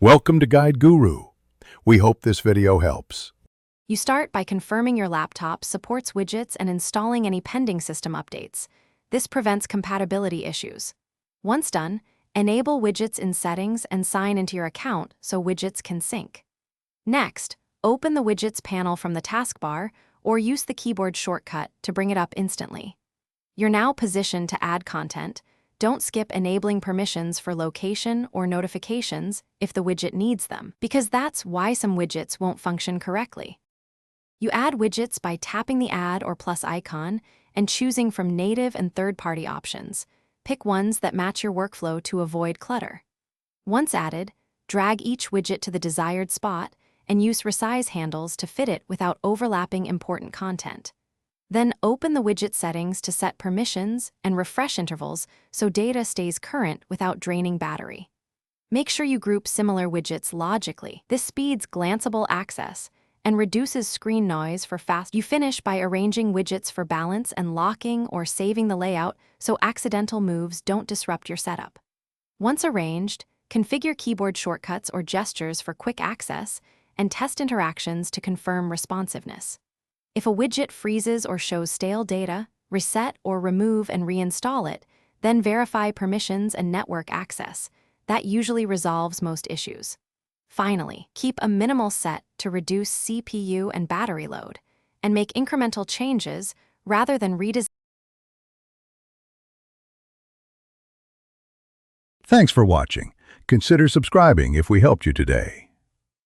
Welcome to Guide Guru. We hope this video helps. You start by confirming your laptop supports widgets and installing any pending system updates. This prevents compatibility issues. Once done, enable widgets in settings and sign into your account so widgets can sync. Next, open the widgets panel from the taskbar or use the keyboard shortcut to bring it up instantly. You're now positioned to add content. Don't skip enabling permissions for location or notifications if the widget needs them, because that's why some widgets won't function correctly. You add widgets by tapping the add or plus icon and choosing from native and third-party options. Pick ones that match your workflow to avoid clutter. Once added, drag each widget to the desired spot and use resize handles to fit it without overlapping important content. Then open the widget settings to set permissions and refresh intervals so data stays current without draining battery. Make sure you group similar widgets logically. This speeds glanceable access and reduces screen noise for fast. You finish by arranging widgets for balance and locking or saving the layout so accidental moves don't disrupt your setup. Once arranged, configure keyboard shortcuts or gestures for quick access and test interactions to confirm responsiveness. If a widget freezes or shows stale data, reset or remove and reinstall it, then verify permissions and network access. That usually resolves most issues. Finally, keep a minimal set to reduce CPU and battery load, and make incremental changes rather than redesign. Thanks for watching. Consider subscribing if we helped you today.